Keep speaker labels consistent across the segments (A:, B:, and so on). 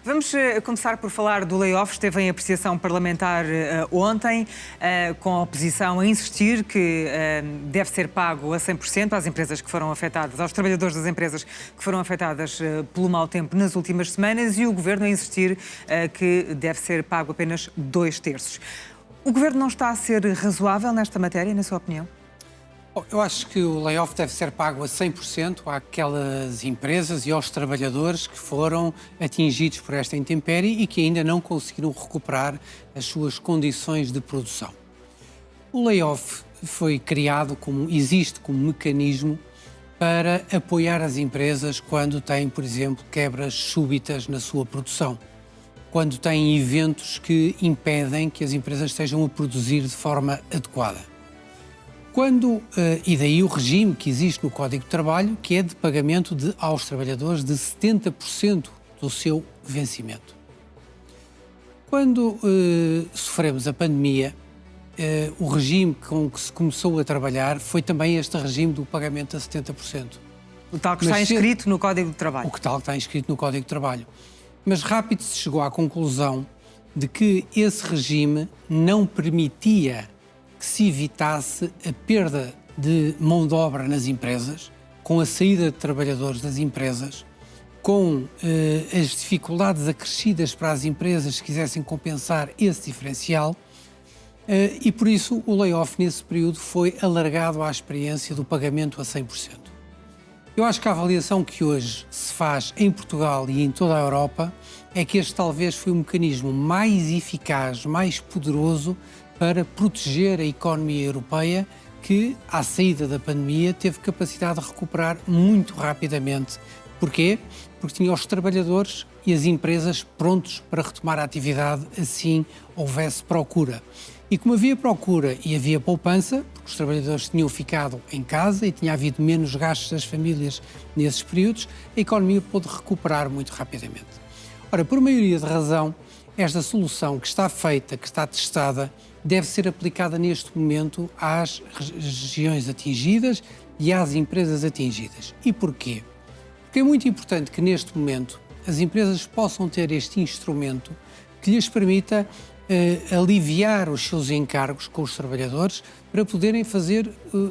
A: Vamos começar por falar do layoff. Esteve em apreciação parlamentar ontem, com a oposição a insistir que deve ser pago a 100% às empresas que foram afetadas, aos trabalhadores das empresas que foram afetadas pelo mau tempo nas últimas semanas, e o Governo a insistir que deve ser pago apenas 2/3. O Governo não está a ser razoável nesta matéria, na sua opinião?
B: Bom, eu acho que o layoff deve ser pago a 100% àquelas empresas e aos trabalhadores que foram atingidos por esta intempérie e que ainda não conseguiram recuperar as suas condições de produção. O layoff foi criado existe como mecanismo para apoiar as empresas quando têm, por exemplo, quebras súbitas na sua produção, quando têm eventos que impedem que as empresas estejam a produzir de forma adequada. E daí o regime que existe no Código de Trabalho, que é de pagamento aos trabalhadores de 70% do seu vencimento. Quando sofremos a pandemia, o regime com que se começou a trabalhar foi também este regime do pagamento a 70%.
A: O tal que está inscrito no Código de Trabalho.
B: O que tal que está inscrito no Código de Trabalho. Mas rápido se chegou à conclusão de que esse regime não permitia que se evitasse a perda de mão de obra nas empresas, com a saída de trabalhadores das empresas, com as dificuldades acrescidas para as empresas que quisessem compensar esse diferencial, e por isso o layoff nesse período foi alargado à experiência do pagamento a 100%. Eu acho que a avaliação que hoje se faz em Portugal e em toda a Europa é que este talvez foi o mecanismo mais eficaz, mais poderoso para proteger a economia europeia, que, à saída da pandemia, teve capacidade de recuperar muito rapidamente. Porquê? Porque tinha os trabalhadores e as empresas prontos para retomar a atividade, assim houvesse procura. E como havia procura e havia poupança, porque os trabalhadores tinham ficado em casa e tinha havido menos gastos das famílias nesses períodos, a economia pôde recuperar muito rapidamente. Ora, por maioria de razão, esta solução que está feita, que está testada, deve ser aplicada neste momento às regiões atingidas e às empresas atingidas. E porquê? Porque é muito importante que neste momento as empresas possam ter este instrumento que lhes permita aliviar os seus encargos com os trabalhadores para poderem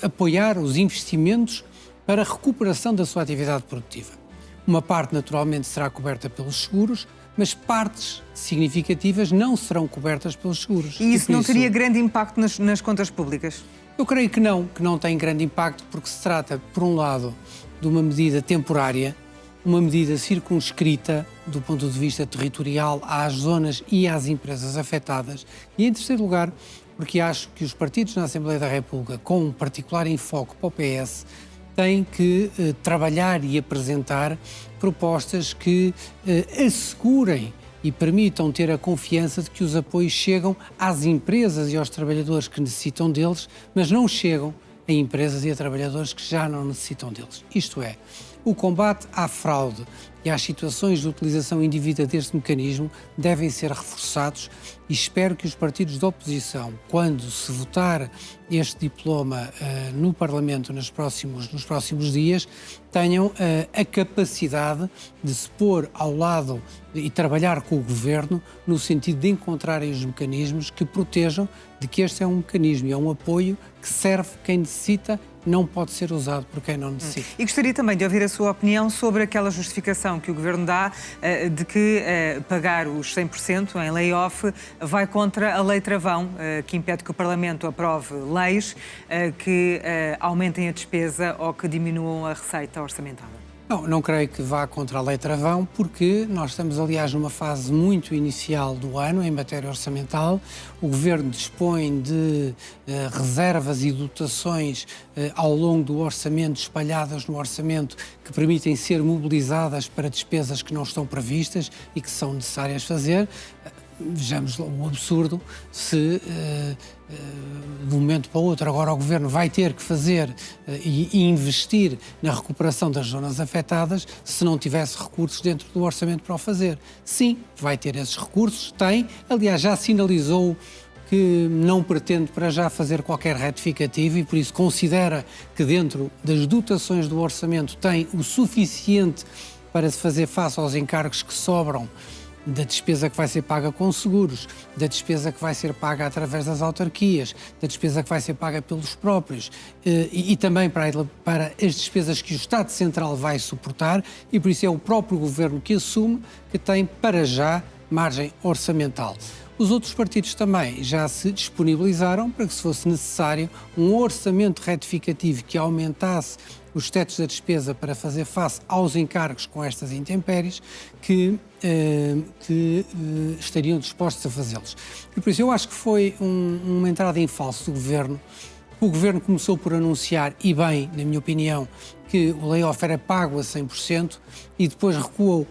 B: apoiar os investimentos para a recuperação da sua atividade produtiva. Uma parte naturalmente será coberta pelos seguros, mas partes significativas não serão cobertas pelos seguros.
A: E isso não teria grande impacto nas contas públicas?
B: Eu creio que não tem grande impacto, porque se trata, por um lado, de uma medida temporária, uma medida circunscrita do ponto de vista territorial às zonas e às empresas afetadas, e em terceiro lugar, porque acho que os partidos na Assembleia da República, com um particular enfoque para o PS, têm que trabalhar e apresentar propostas que assegurem e permitam ter a confiança de que os apoios chegam às empresas e aos trabalhadores que necessitam deles, mas não chegam a empresas e a trabalhadores que já não necessitam deles. Isto é, o combate à fraude e às situações de utilização indevida deste mecanismo devem ser reforçados, e espero que os partidos da oposição, quando se votar este diploma no Parlamento nos próximos dias, tenham a capacidade de se pôr ao lado e trabalhar com o Governo no sentido de encontrarem os mecanismos que protejam de que este é um mecanismo e é um apoio que serve quem necessita, não pode ser usado por quem não necessita.
A: E gostaria também de ouvir a sua opinião sobre aquela justificação que o Governo dá de que pagar os 100% em layoff vai contra a Lei Travão, que impede que o Parlamento aprove leis que aumentem a despesa ou que diminuam a receita orçamentada.
B: Não creio que vá contra a Lei Travão, porque nós estamos, aliás, numa fase muito inicial do ano, em matéria orçamental. O Governo dispõe de reservas e dotações ao longo do orçamento, espalhadas no orçamento, que permitem ser mobilizadas para despesas que não estão previstas e que são necessárias fazer. Vejamos o absurdo se, de um momento para o outro, agora o Governo vai ter que fazer e investir na recuperação das zonas afetadas se não tivesse recursos dentro do orçamento para o fazer. Sim, vai ter esses recursos, tem, aliás, já sinalizou que não pretende para já fazer qualquer retificativo e por isso considera que dentro das dotações do orçamento tem o suficiente para se fazer face aos encargos que sobram da despesa que vai ser paga com seguros, da despesa que vai ser paga através das autarquias, da despesa que vai ser paga pelos próprios e também para as despesas que o Estado Central vai suportar, e por isso é o próprio Governo que assume que tem, para já, margem orçamental. Os outros partidos também já se disponibilizaram para que, se fosse necessário, um orçamento retificativo que aumentasse os tetos da despesa para fazer face aos encargos com estas intempéries, que estariam dispostos a fazê-los. E por isso eu acho que foi uma entrada em falso do Governo. O Governo começou por anunciar, e bem, na minha opinião, que o layoff era pago a 100% e depois recuou,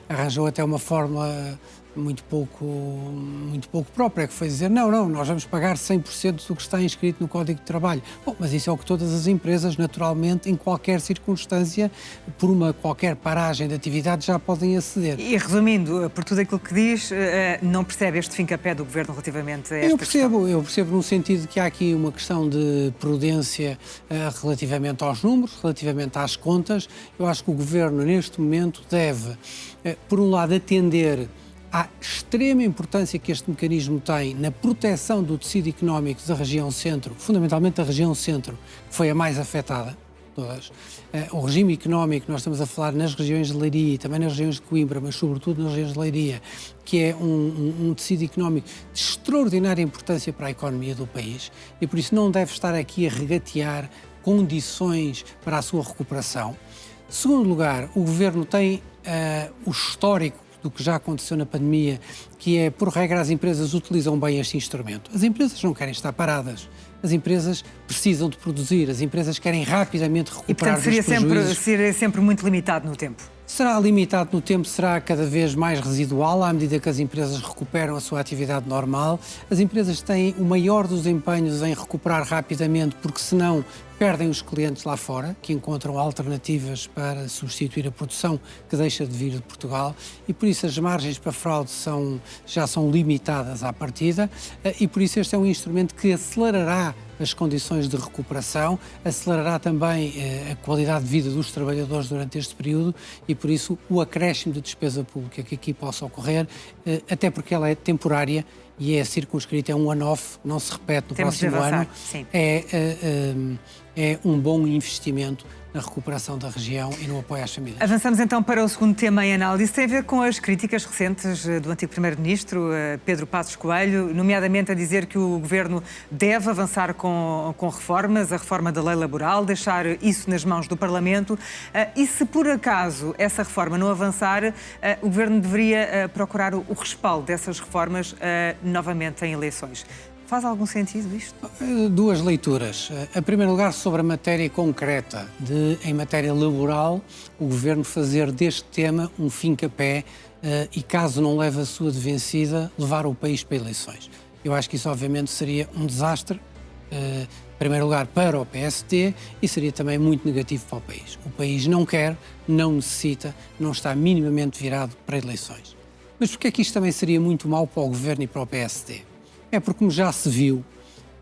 B: arranjou até uma fórmula muito pouco própria, que foi dizer, não, nós vamos pagar 100% do que está inscrito no Código de Trabalho. Bom, mas isso é o que todas as empresas, naturalmente, em qualquer circunstância, por qualquer paragem de atividade, já podem aceder.
A: E resumindo, por tudo aquilo que diz, não percebe este fincapé do Governo relativamente a esta questão?
B: Eu percebo no sentido que há aqui uma questão de prudência relativamente aos números, relativamente às contas. Eu acho que o Governo, neste momento, deve, por um lado, atender à extrema importância que este mecanismo tem na proteção do tecido económico da região centro, fundamentalmente da região centro, que foi a mais afetada, todas. O regime económico, nós estamos a falar nas regiões de Leiria e também nas regiões de Coimbra, mas sobretudo nas regiões de Leiria, que é um tecido económico de extraordinária importância para a economia do país e por isso não deve estar aqui a regatear condições para a sua recuperação. Segundo lugar, o Governo tem o histórico do que já aconteceu na pandemia, que é, por regra, as empresas utilizam bem este instrumento. As empresas não querem estar paradas, as empresas precisam de produzir, as empresas querem rapidamente recuperar dos prejuízos.
A: E, portanto, seria sempre muito limitado no tempo?
B: Será limitado no tempo, será cada vez mais residual à medida que as empresas recuperam a sua atividade normal. As empresas têm o maior dos empenhos em recuperar rapidamente, porque senão perdem os clientes lá fora, que encontram alternativas para substituir a produção que deixa de vir de Portugal, e por isso as margens para fraude já são limitadas à partida, e por isso este é um instrumento que acelerará as condições de recuperação, acelerará também a qualidade de vida dos trabalhadores durante este período e, por isso, o acréscimo de despesa pública que aqui possa ocorrer, até porque ela é temporária e é circunscrita, é um one-off, não se repete no próximo ano, é um bom investimento na recuperação da região e no apoio às famílias.
A: Avançamos então para o segundo tema em análise. Tem a ver com as críticas recentes do antigo Primeiro-Ministro, Pedro Passos Coelho, nomeadamente a dizer que o Governo deve avançar com reformas, a reforma da lei laboral, deixar isso nas mãos do Parlamento. E se por acaso essa reforma não avançar, o Governo deveria procurar o respaldo dessas reformas novamente em eleições. Faz algum sentido isto?
B: Duas leituras. Em primeiro lugar, sobre a matéria concreta em matéria laboral, o Governo fazer deste tema um fincapé e, caso não leve a sua de vencida, levar o país para eleições. Eu acho que isso, obviamente, seria um desastre, em primeiro lugar, para o PST e seria também muito negativo para o país. O país não quer, não necessita, não está minimamente virado para eleições. Mas porquê é que isto também seria muito mau para o Governo e para o PST? É porque, como já se viu,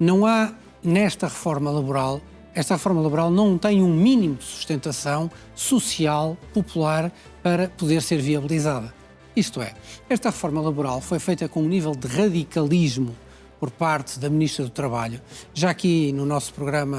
B: não há nesta reforma laboral, esta reforma laboral não tem um mínimo de sustentação social, popular, para poder ser viabilizada. Isto é, esta reforma laboral foi feita com um nível de radicalismo por parte da Ministra do Trabalho. Já aqui no nosso programa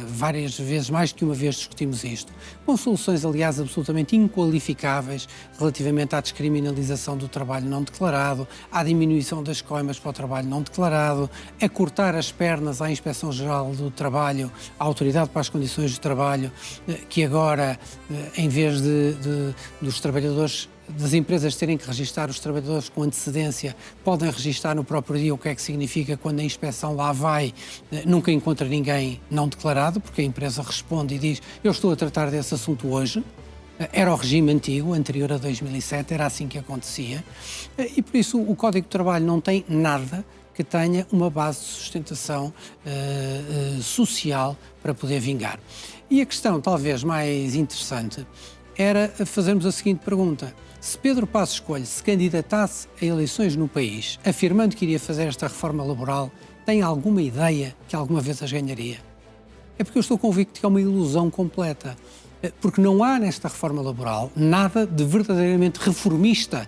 B: várias vezes, mais que uma vez, discutimos isto, com soluções, aliás, absolutamente inqualificáveis relativamente à descriminalização do trabalho não declarado, à diminuição das coimas para o trabalho não declarado, a cortar as pernas à Inspeção-Geral do Trabalho, à Autoridade para as Condições de Trabalho, que agora, em vez dos trabalhadores das empresas terem que registar os trabalhadores com antecedência, podem registar no próprio dia, o que é que significa quando a inspeção lá vai, nunca encontra ninguém não declarado, porque a empresa responde e diz, eu estou a tratar desse assunto hoje. Era o regime antigo, anterior a 2007, era assim que acontecia, e por isso o Código de Trabalho não tem nada que tenha uma base de sustentação social para poder vingar. E a questão talvez mais interessante era fazermos a seguinte pergunta: se Pedro Passos Coelho se candidatasse a eleições no país, afirmando que iria fazer esta reforma laboral, tem alguma ideia que alguma vez as ganharia? É porque eu estou convicto que é uma ilusão completa, porque não há nesta reforma laboral nada de verdadeiramente reformista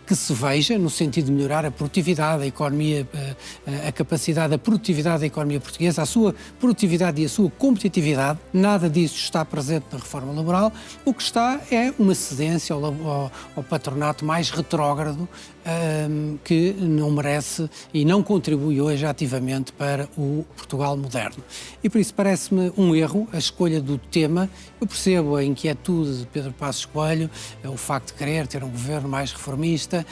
B: que se veja no sentido de melhorar a produtividade, a economia, a capacidade, a produtividade da economia portuguesa, a sua produtividade e a sua competitividade. Nada disso está presente na reforma laboral. O que está é uma cedência ao patronato mais retrógrado, que não merece e não contribui hoje ativamente para o Portugal moderno. E por isso parece-me um erro a escolha do tema. Eu percebo a inquietude de Pedro Passos Coelho, o facto de querer ter um governo mais reformista,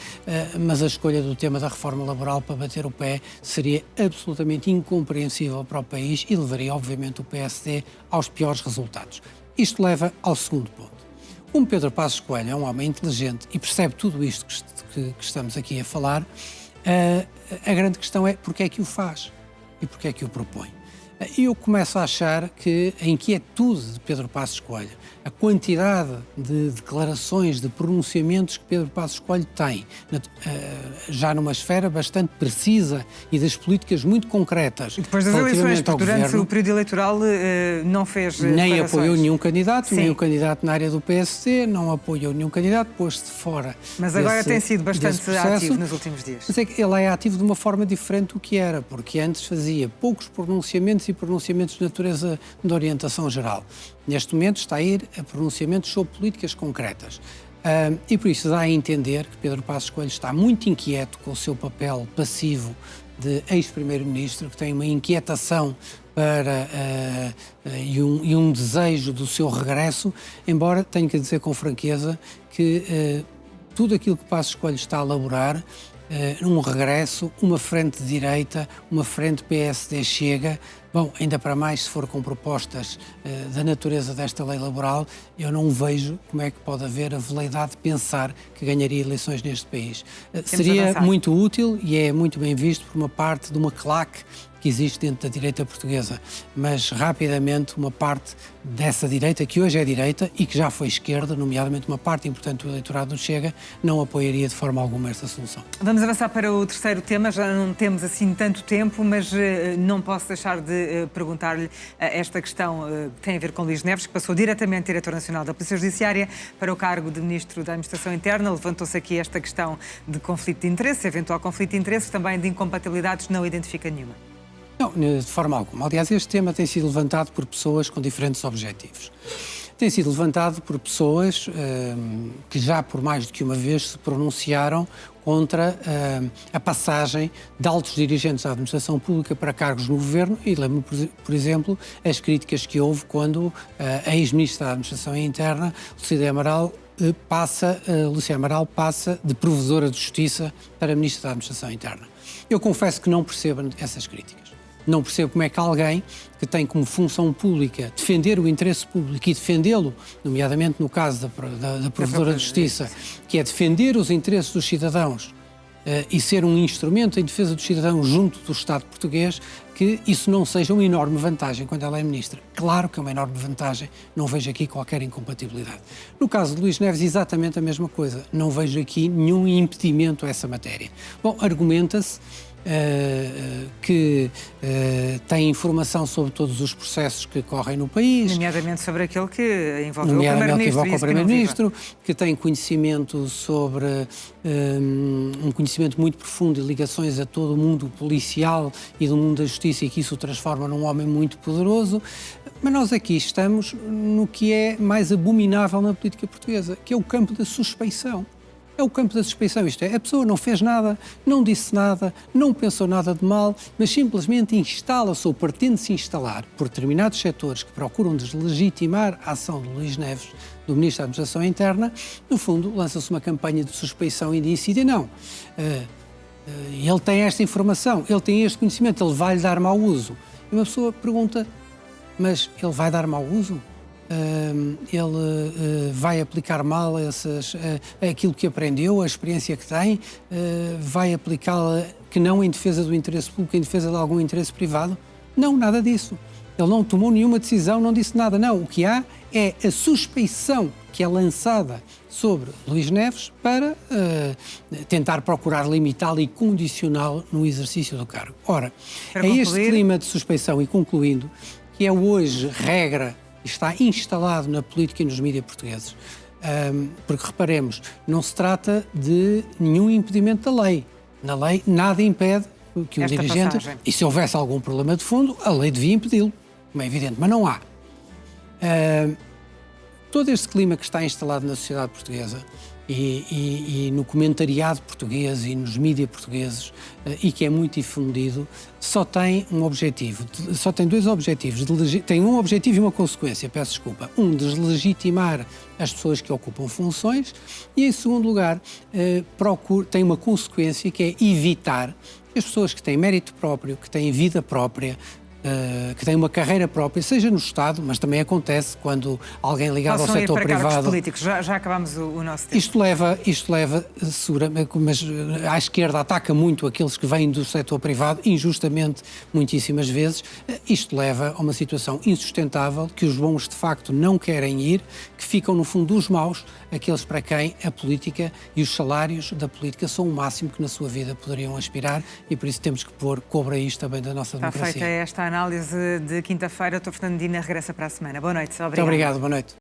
B: mas a escolha do tema da reforma laboral para bater o pé seria absolutamente incompreensível para o país e levaria, obviamente, o PSD aos piores resultados. Isto leva ao segundo ponto. Como Pedro Passos Coelho é um homem inteligente e percebe tudo isto que estamos aqui a falar, a grande questão é porque é que o faz e porque é que o propõe. E eu começo a achar que a inquietude de Pedro Passos Coelho, a quantidade de declarações, de pronunciamentos que Pedro Passos Coelho tem, já numa esfera bastante precisa e das políticas muito concretas.
A: E depois das eleições, porque durante o período eleitoral não fez
B: nem apoiou nenhum candidato,
A: Sim.
B: nem o candidato na área do PSD, não apoiou nenhum candidato, pôs-se de fora.
A: Mas agora tem sido bastante ativo nos últimos dias.
B: Mas é que ele é ativo de uma forma diferente do que era, porque antes fazia poucos pronunciamentos e pronunciamentos de natureza de orientação geral. Neste momento está a ir a pronunciamentos sobre políticas concretas. E por isso dá a entender que Pedro Passos Coelho está muito inquieto com o seu papel passivo de ex-primeiro-ministro, que tem uma inquietação e um desejo do seu regresso, embora tenho que dizer com franqueza que tudo aquilo que Passos Coelho está a elaborar, um regresso, uma frente de direita, uma frente PSD-Chega, bom, ainda para mais se for com propostas da natureza desta lei laboral, eu não vejo como é que pode haver a veleidade de pensar que ganharia eleições neste país. Seria muito útil e é muito bem visto por uma parte de uma claque que existe dentro da direita portuguesa, mas rapidamente uma parte dessa direita, que hoje é direita e que já foi esquerda, nomeadamente uma parte importante do eleitorado do Chega, não apoiaria de forma alguma esta solução.
A: Vamos avançar para o terceiro tema, já não temos assim tanto tempo, mas não posso deixar de perguntar-lhe esta questão que tem a ver com Luís Neves, que passou diretamente diretor nacional da Polícia Judiciária para o cargo de Ministro da Administração Interna. Levantou-se aqui esta questão de conflito de interesses, eventual conflito de interesses, também de incompatibilidades, não identifica nenhuma.
B: Não, de forma alguma. Aliás, este tema tem sido levantado por pessoas com diferentes objetivos. Tem sido levantado por pessoas que já por mais do que uma vez se pronunciaram contra a passagem de altos dirigentes da administração pública para cargos no governo e lembro, por exemplo, as críticas que houve quando a ex-ministra da Administração Interna, Lucia Amaral passa de provedora de Justiça para Ministra da Administração Interna. Eu confesso que não percebo essas críticas. Não percebo como é que alguém que tem como função pública defender o interesse público e defendê-lo, nomeadamente no caso da Provedora de Justiça, que é defender os interesses dos cidadãos e ser um instrumento em defesa dos cidadãos junto do Estado português, que isso não seja uma enorme vantagem quando ela é ministra. Claro que é uma enorme vantagem, não vejo aqui qualquer incompatibilidade. No caso de Luís Neves, exatamente a mesma coisa. Não vejo aqui nenhum impedimento a essa matéria. Bom, argumenta-se que tem informação sobre todos os processos que correm no país.
A: Nomeadamente sobre aquele que envolveu o Primeiro-Ministro.
B: Que tem conhecimento sobre, um conhecimento muito profundo de ligações a todo o mundo policial e do mundo da justiça e que isso o transforma num homem muito poderoso. Mas nós aqui estamos no que é mais abominável na política portuguesa, que é o campo da suspeição. É o campo da suspeição, isto é, a pessoa não fez nada, não disse nada, não pensou nada de mal, mas simplesmente instala-se ou pretende-se instalar por determinados setores que procuram deslegitimar a ação de Luís Neves, do Ministro da Administração Interna. No fundo, lança-se uma campanha de suspeição e de incídio. Não, ele tem esta informação, ele tem este conhecimento, ele vai-lhe dar mau uso. E uma pessoa pergunta, mas ele vai dar mau uso? Ele vai aplicar mal aquilo que aprendeu, a experiência que tem, vai aplicá-la que não em defesa do interesse público, em defesa de algum interesse privado? Não, nada disso. Ele não tomou nenhuma decisão, não disse nada. Não, o que há é a suspeição que é lançada sobre Luís Neves para tentar procurar limitá-lo e condicioná-lo no exercício do cargo. Ora, é este clima de suspeição, e concluindo, que é hoje regra, está instalado na política e nos mídias portugueses, Porque, reparemos, não se trata de nenhum impedimento da lei. Na lei, nada impede que um dirigente...
A: passagem.
B: E se houvesse algum problema de fundo, a lei devia impedi-lo, como é evidente, mas não há. Todo este clima que está instalado na sociedade portuguesa e no comentariado português e nos mídias portugueses e que é muito difundido, só tem um objetivo, só tem dois objetivos. Tem um objetivo e uma consequência, peço desculpa. Um, deslegitimar as pessoas que ocupam funções e, em segundo lugar, tem uma consequência que é evitar que as pessoas que têm mérito próprio, que têm vida própria, que têm uma carreira própria, seja no Estado, mas também acontece quando alguém ligado ao setor privado...
A: políticos. Já acabamos o nosso tempo.
B: Isto leva, mas à esquerda ataca muito aqueles que vêm do setor privado, injustamente, muitíssimas vezes. Isto leva a uma situação insustentável, que os bons de facto não querem ir, que ficam no fundo os maus, aqueles para quem a política e os salários da política são o máximo que na sua vida poderiam aspirar, e por isso temos que pôr cobre a isto também da nossa democracia.
A: Está feita esta análise de quinta-feira. Dr. Fernando Medina regressa para a semana. Boa noite. Obrigado.
B: Muito obrigado, boa noite.